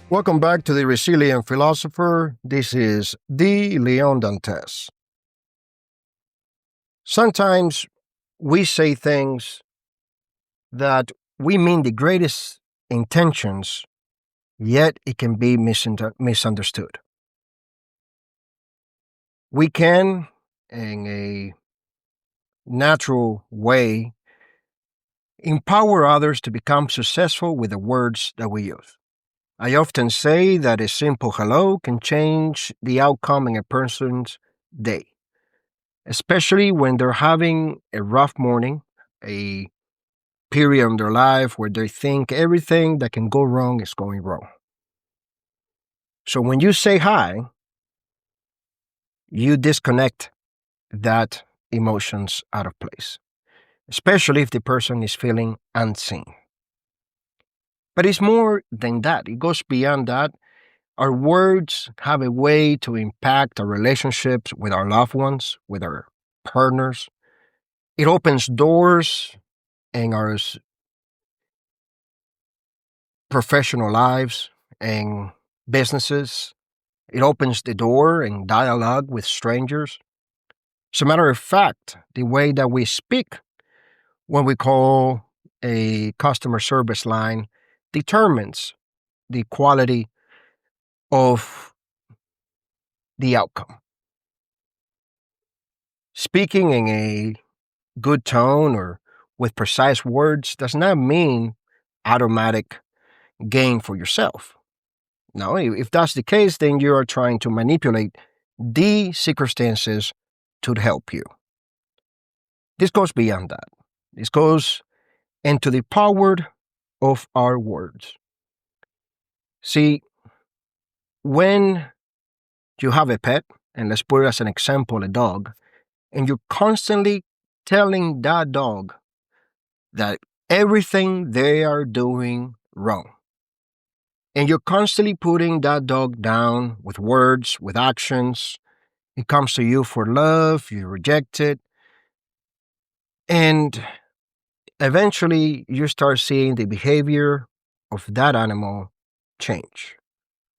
Welcome back to the Resilient Philosopher. This is the Leon Dantes. Sometimes we say things that we mean the greatest intentions, yet it can be misunderstood. We can, in a natural way, empower others to become successful with the words that we use. I often say that a simple hello can change the outcome in a person's day, especially when they're having a rough morning, a period in their life where they think everything that can go wrong is going wrong. So when you say hi, you disconnect that emotions out of place, especially if the person is feeling unseen. But it's more than that. It goes beyond that. Our words have a way to impact our relationships with our loved ones, with our partners. It opens doors in our professional lives and businesses. It opens the door in dialogue with strangers. As a matter of fact, the way that we speak when we call a customer service line determines the quality of the outcome. Speaking in a good tone or with precise words does not mean automatic gain for yourself. No, if that's the case, then you are trying to manipulate the circumstances to help you. This goes beyond that. This goes into the power of our words. See, when you have a pet, and let's put it as an example, a dog, and you're constantly telling that dog that everything they are doing wrong, and you're constantly putting that dog down with words, with actions, it comes to you for love, you reject it, and eventually you start seeing the behavior of that animal change.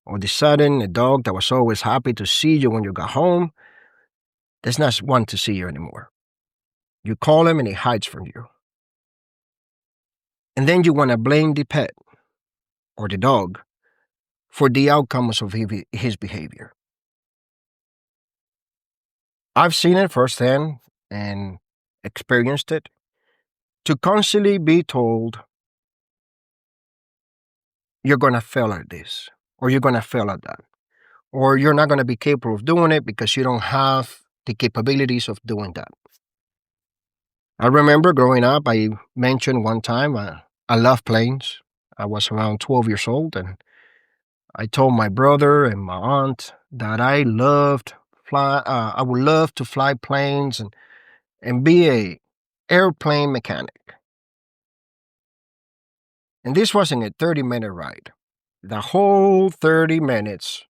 All of a sudden, a dog that was always happy to see you when you got home does not want to see you anymore. You call him and he hides from you. And then you want to blame the pet or the dog for the outcomes of his behavior. I've seen it firsthand and experienced it. To constantly be told, you're going to fail at this, or you're going to fail at that, or you're not going to be capable of doing it because you don't have the capabilities of doing that. I remember growing up, I mentioned one time, I love planes. I was around 12 years old, and I told my brother and my aunt that I would love to fly planes and be a airplane mechanic. And this wasn't a 30-minute ride. The whole 30 minutes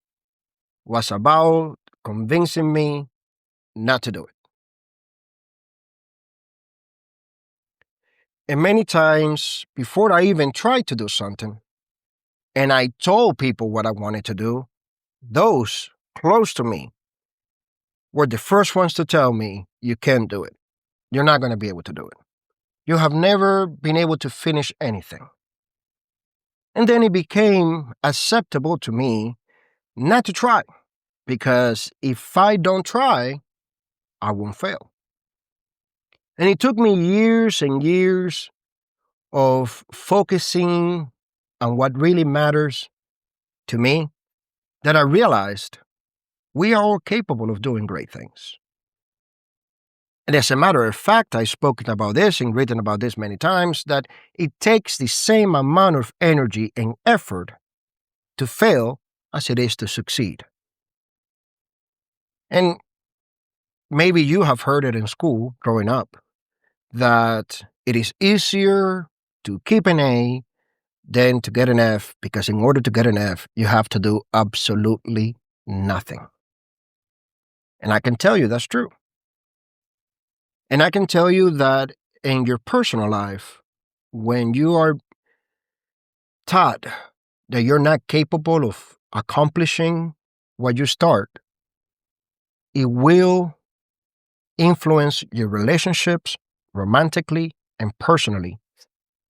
was about convincing me not to do it. And many times before I even tried to do something, and I told people what I wanted to do, those close to me were the first ones to tell me, you can't do it. You're not going to be able to do it. You have never been able to finish anything. And then it became acceptable to me not to try, because if I don't try, I won't fail. And it took me years and years of focusing on what really matters to me that I realized we are all capable of doing great things. And as a matter of fact, I've spoken about this and written about this many times, that it takes the same amount of energy and effort to fail as it is to succeed. And maybe you have heard it in school growing up, that it is easier to keep an A than to get an F, because in order to get an F, you have to do absolutely nothing. And I can tell you that's true. And I can tell you that in your personal life, when you are taught that you're not capable of accomplishing what you start, it will influence your relationships romantically and personally,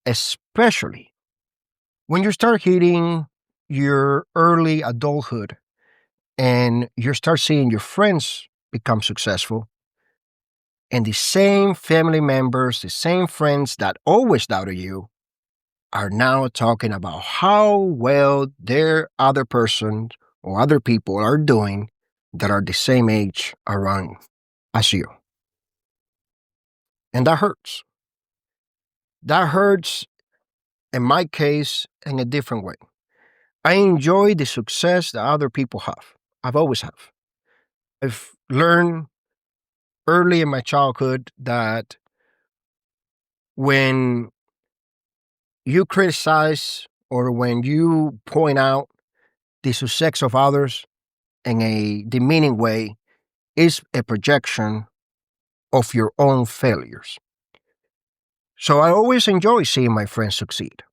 especially when you start hitting your early adulthood and you start seeing your friends become successful, and the same family members, the same friends that always doubted you, are now talking about how well their other person or other people are doing that are the same age around as you. And that hurts. That hurts, in my case, in a different way. I enjoy the success that other people have. I've always have. I've learned early in my childhood that when you criticize or when you point out the success of others in a demeaning way is a projection of your own failures. So I always enjoy seeing my friends succeed.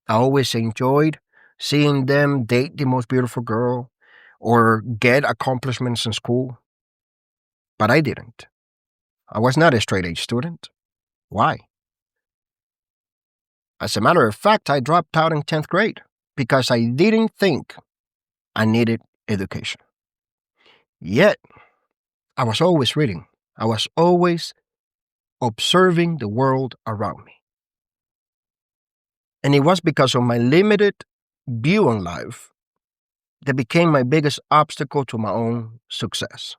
I always enjoyed seeing them date the most beautiful girl or get accomplishments in school. But I didn't. I was not a straight A student. Why? As a matter of fact, I dropped out in 10th grade because I didn't think I needed education. Yet, I was always reading. I was always observing the world around me. And it was because of my limited view on life that became my biggest obstacle to my own success.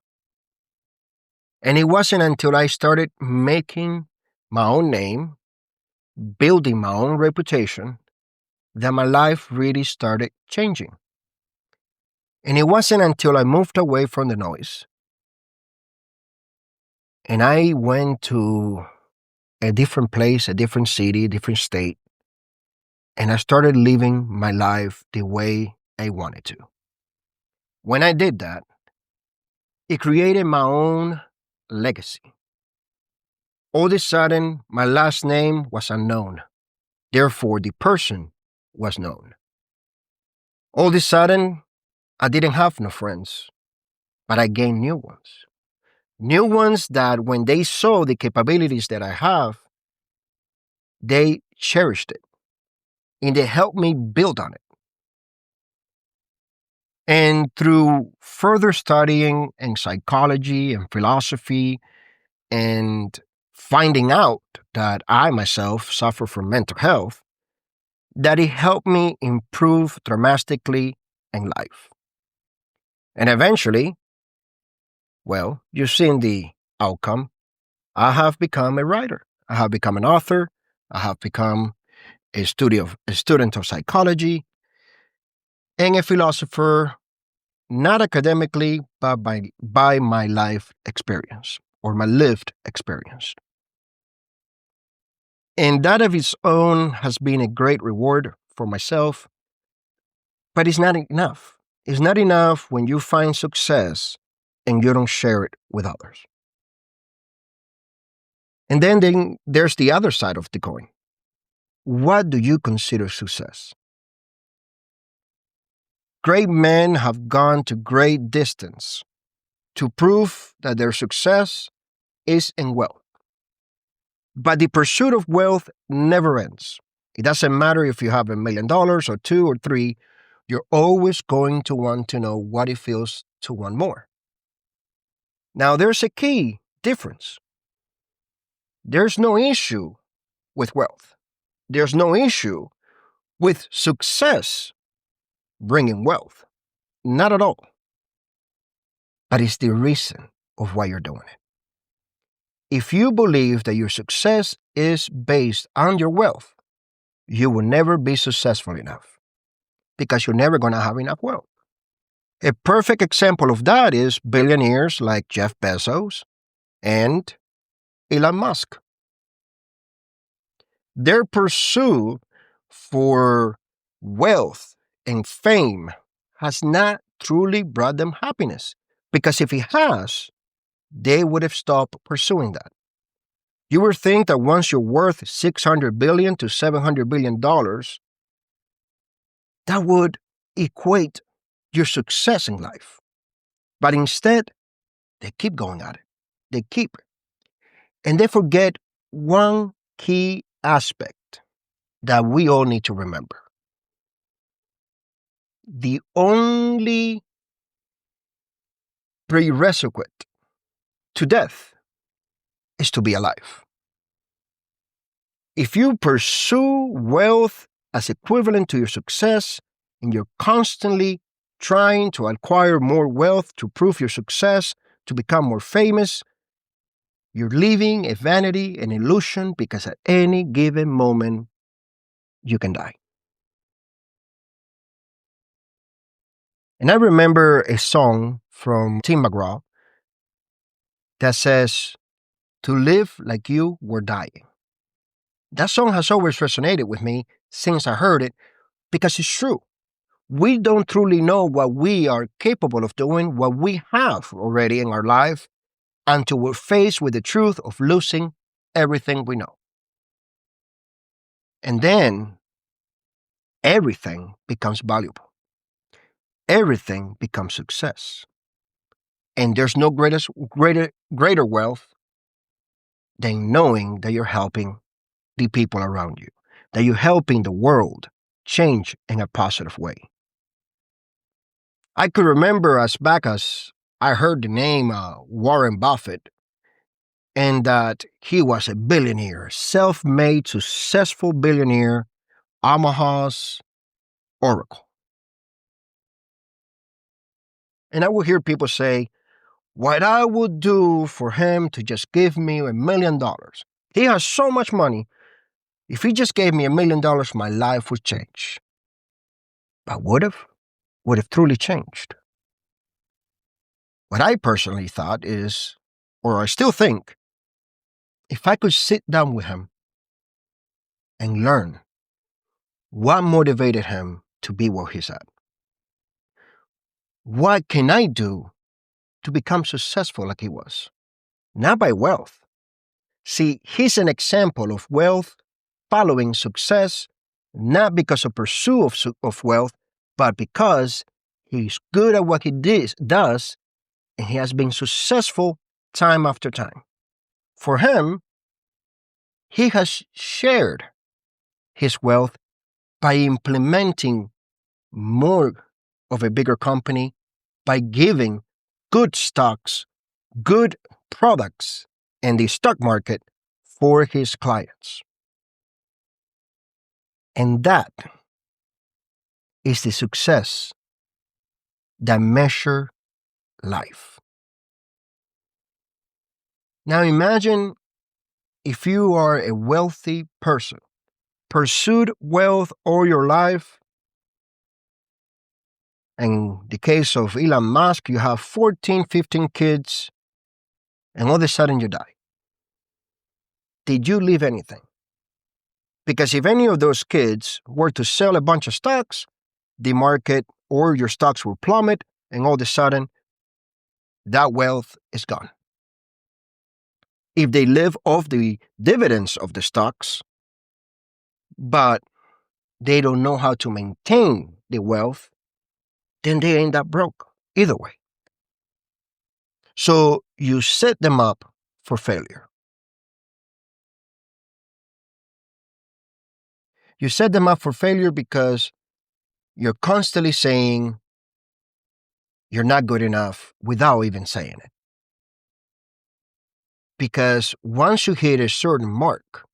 And it wasn't until I started making my own name, building my own reputation, that my life really started changing. And it wasn't until I moved away from the noise and I went to a different place, a different city, a different state, and I started living my life the way I wanted to. When I did that, it created my own legacy. All of a sudden, my last name was unknown. Therefore, the person was known. All of a sudden, I didn't have no friends, but I gained new ones. New ones that when they saw the capabilities that I have, they cherished it and they helped me build on it. And through further studying in psychology and philosophy and finding out that I myself suffer from mental health, that it helped me improve dramatically in life. And eventually, well, you've seen the outcome. I have become a writer. I have become an author. I have become a student of psychology and a philosopher, not academically, but by my life experience or my lived experience. And that of its own has been a great reward for myself, but it's not enough. It's not enough when you find success and you don't share it with others. And then there's the other side of the coin. What do you consider success? Great men have gone to great distance to prove that their success is in wealth. But the pursuit of wealth never ends. It doesn't matter if you have $1 million or two or three, you're always going to want to know what it feels to want more. Now, there's a key difference. There's no issue with wealth. There's no issue with success bringing wealth. Not at all. But it's the reason of why you're doing it. If you believe that your success is based on your wealth, you will never be successful enough because you're never going to have enough wealth. A perfect example of that is billionaires like Jeff Bezos and Elon Musk. Their pursuit for wealth and fame has not truly brought them happiness, because if it has, they would have stopped pursuing that. You would think that once you're worth $600 billion to $700 billion, that would equate your success in life. But instead, they keep going at it. They keep. And they forget one key aspect that we all need to remember. The only prerequisite to death is to be alive. If you pursue wealth as equivalent to your success and you're constantly trying to acquire more wealth to prove your success, to become more famous, you're living a vanity, an illusion, because at any given moment, you can die. And I remember a song from Tim McGraw that says, "To live like you were dying." That song has always resonated with me since I heard it because it's true. We don't truly know what we are capable of doing, what we have already in our life, until we're faced with the truth of losing everything we know. And then everything becomes valuable. Everything becomes success. And there's no greater wealth than knowing that you're helping the people around you, that you're helping the world change in a positive way. I could remember as back as I heard the name Warren Buffett, and that he was a billionaire, self-made, successful billionaire, Omaha's Oracle. And I would hear people say, what I would do for him to just give me $1 million. He has so much money. If he just gave me $1 million, my life would change. But would have truly changed? What I personally thought is, or I still think, if I could sit down with him and learn what motivated him to be where he's at, what can I do to become successful like he was? Not by wealth. See, he's an example of wealth following success, not because of pursuit of wealth, but because he's good at what he does, and he has been successful time after time. For him, he has shared his wealth by implementing more of a bigger company, by giving good stocks, good products in the stock market for his clients. And that is the success that measure life. Now imagine if you are a wealthy person, pursued wealth all your life. In the case of Elon Musk, you have 14, 15 kids, and all of a sudden you die. Did you leave anything? Because if any of those kids were to sell a bunch of stocks, the market or your stocks will plummet, and all of a sudden, that wealth is gone. If they live off the dividends of the stocks, but they don't know how to maintain the wealth, then they end up broke either way. So you set them up for failure. You set them up for failure because you're constantly saying you're not good enough without even saying it. Because once you hit a certain mark,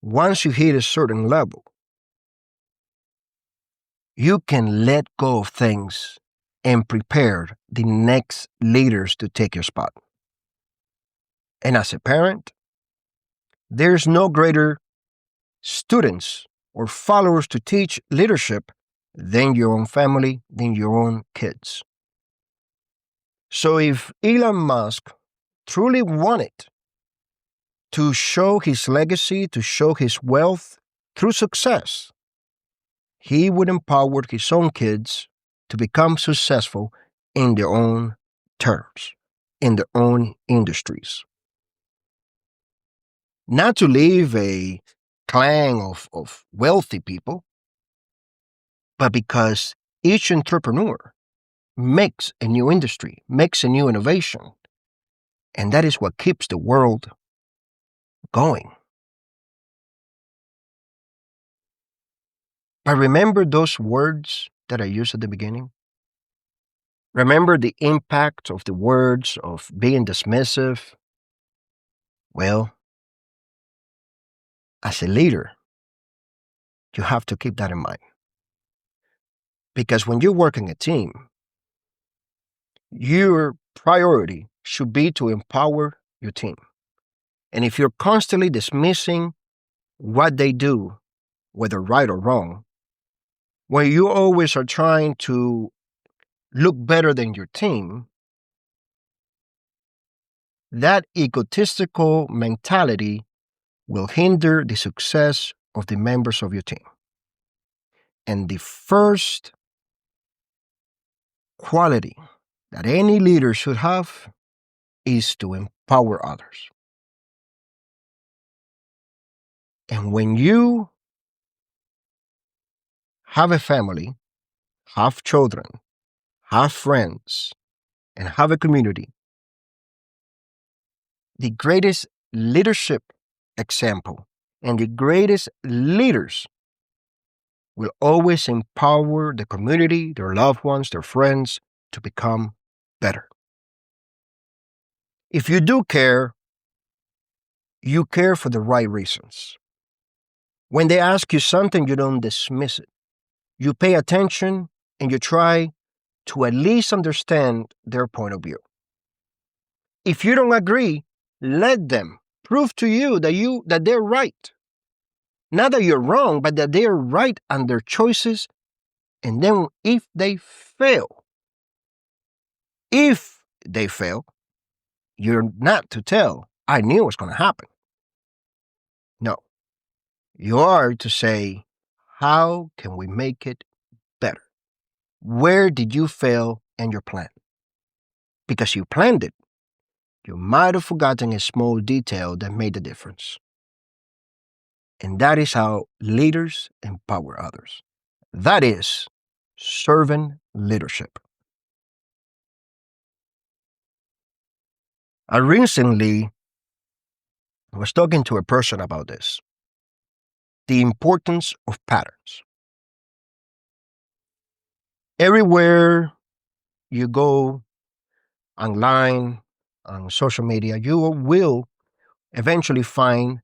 once you hit a certain level, you can let go of things and prepare the next leaders to take your spot. And as a parent, there's no greater students or followers to teach leadership than your own family, than your own kids. So if Elon Musk truly wanted to show his legacy, to show his wealth through success, he would empower his own kids to become successful in their own terms, in their own industries. Not to leave a clan of wealthy people, but because each entrepreneur makes a new industry, makes a new innovation. And that is what keeps the world going. But remember those words that I used at the beginning? Remember the impact of the words of being dismissive? Well, as a leader, you have to keep that in mind. Because when you work in a team, your priority should be to empower your team. And if you're constantly dismissing what they do, whether right or wrong, when you always are trying to look better than your team, that egotistical mentality will hinder the success of the members of your team. And the first quality that any leader should have is to empower others. And when you have a family, have children, have friends, and have a community, the greatest leadership example and the greatest leaders will always empower the community, their loved ones, their friends to become better. If you do care, you care for the right reasons. When they ask you something, you don't dismiss it. You pay attention and you try to at least understand their point of view. If you don't agree, let them prove to you that they're right. Not that you're wrong, but that they're right on their choices. And then if they fail, you're not to tell, I knew it was going to happen. No. You are to say, how can we make it better? Where did you fail in your plan? Because you planned it, you might have forgotten a small detail that made the difference. And that is how leaders empower others. That is servant leadership. I recently was talking to a person about this. The importance of patterns. Everywhere you go online, on social media, you will eventually find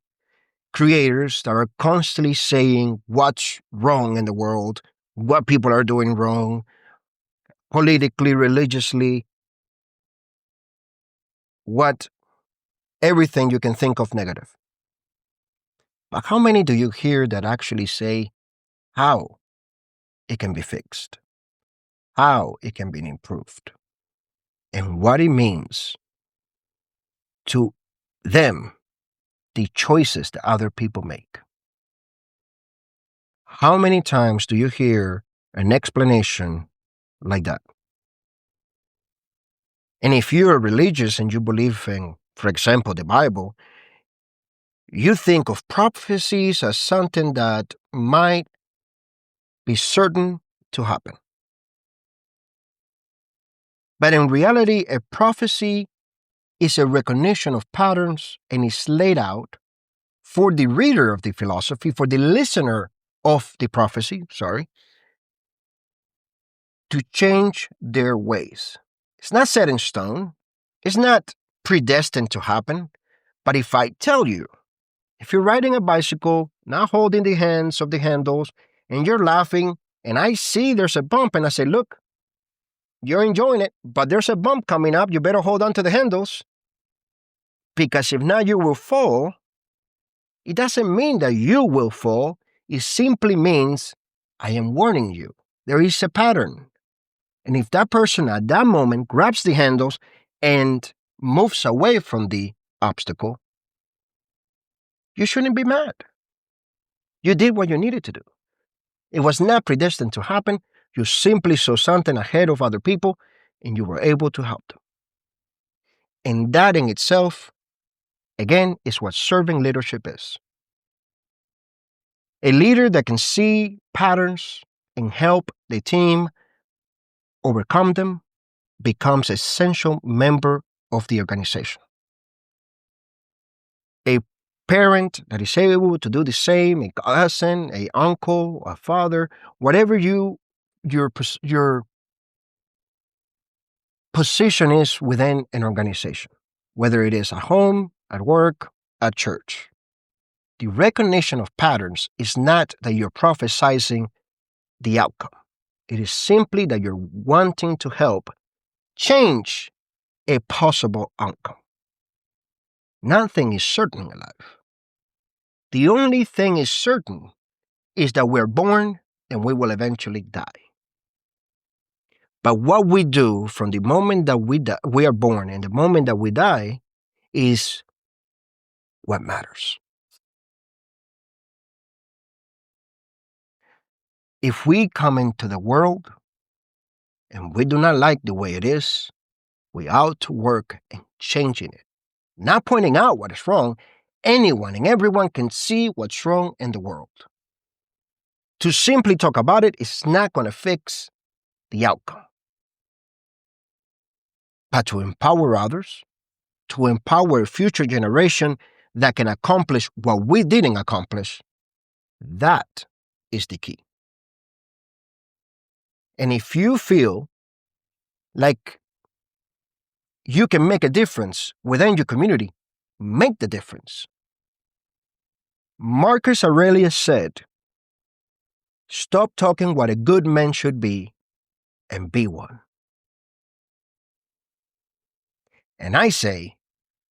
creators that are constantly saying what's wrong in the world, what people are doing wrong, politically, religiously, what everything you can think of negative. But how many do you hear that actually say how it can be fixed, how it can be improved, and what it means to them, the choices that other people make? How many times do you hear an explanation like that? And if you're religious and you believe in, for example, the Bible, you think of prophecies as something that might be certain to happen. But in reality, a prophecy is a recognition of patterns and is laid out for the reader of the philosophy, for the listener of the prophecy, to change their ways. It's not set in stone. It's not predestined to happen. But if I tell you, if you're riding a bicycle, not holding the hands of the handles, and you're laughing, and I see there's a bump, and I say, look, you're enjoying it, but there's a bump coming up, you better hold on to the handles, because if not, you will fall. It doesn't mean that you will fall. It simply means I am warning you. There is a pattern. And if that person at that moment grabs the handles and moves away from the obstacle, you shouldn't be mad. You did what you needed to do. It was not predestined to happen. You simply saw something ahead of other people and you were able to help them. And that in itself, again, is what serving leadership is. A leader that can see patterns and help the team overcome them becomes an essential member of the organization. A parent that is able to do the same, a cousin, a uncle, a father, whatever your position is within an organization, whether it is at home, at work, at church. The recognition of patterns is not that you're prophesizing the outcome. It is simply that you're wanting to help change a possible outcome. Nothing is certain in life. The only thing is certain is that we're born and we will eventually die. But what we do from the moment that we are born and the moment that we die is what matters. If we come into the world and we do not like the way it is, we ought to work in changing it. Not pointing out what is wrong. Anyone and everyone can see what's wrong in the world. To simply talk about it is not going to fix the outcome. But to empower others, to empower a future generation that can accomplish what we didn't accomplish, that is the key. And if you feel like you can make a difference within your community, make the difference. Marcus Aurelius said, "Stop talking what a good man should be and be one." And I say,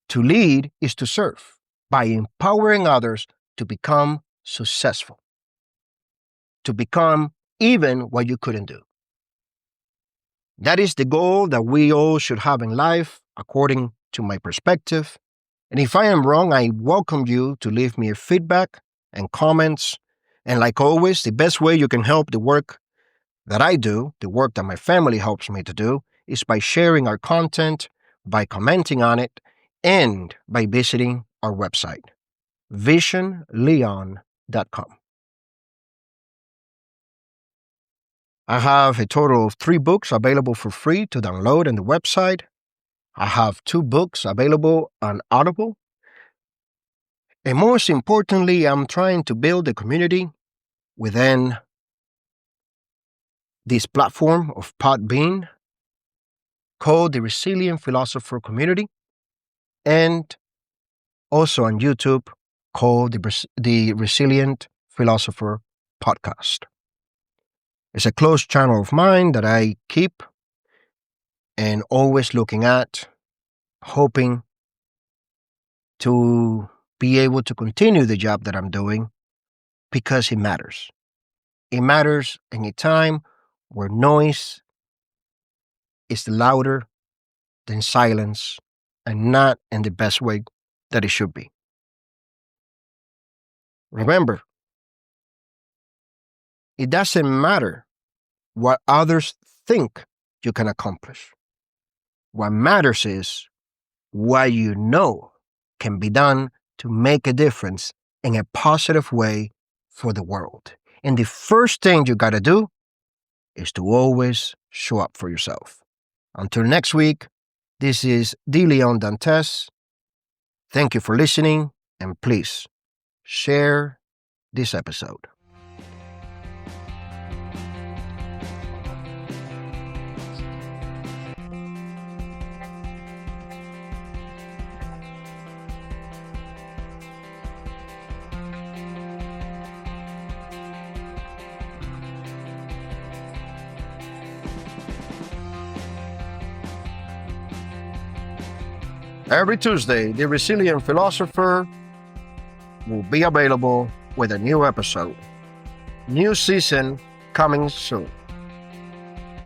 to lead is to serve by empowering others to become successful, to become even what you couldn't do. That is the goal that we all should have in life, according to my perspective. And if I am wrong, I welcome you to leave me a feedback and comments. And like always, the best way you can help the work that I do, the work that my family helps me to do, is by sharing our content, by commenting on it, and by visiting our website, visionleon.com. I have a total of 3 books available for free to download on the website. I have 2 books available on Audible. And most importantly, I'm trying to build a community within this platform of Podbean called the Resilient Philosopher Community, and also on YouTube called the Resilient Philosopher Podcast. It's a close channel of mine that I keep and always looking at, hoping to be able to continue the job that I'm doing because it matters. It matters in a time where noise is louder than silence and not in the best way that it should be. Remember, it doesn't matter what others think you can accomplish. What matters is what you know can be done to make a difference in a positive way for the world. And the first thing you got to do is to always show up for yourself. Until next week, this is Leon Dantes. Thank you for listening, and please share this episode. Every Tuesday, the Resilient Philosopher will be available with a new episode. New season coming soon.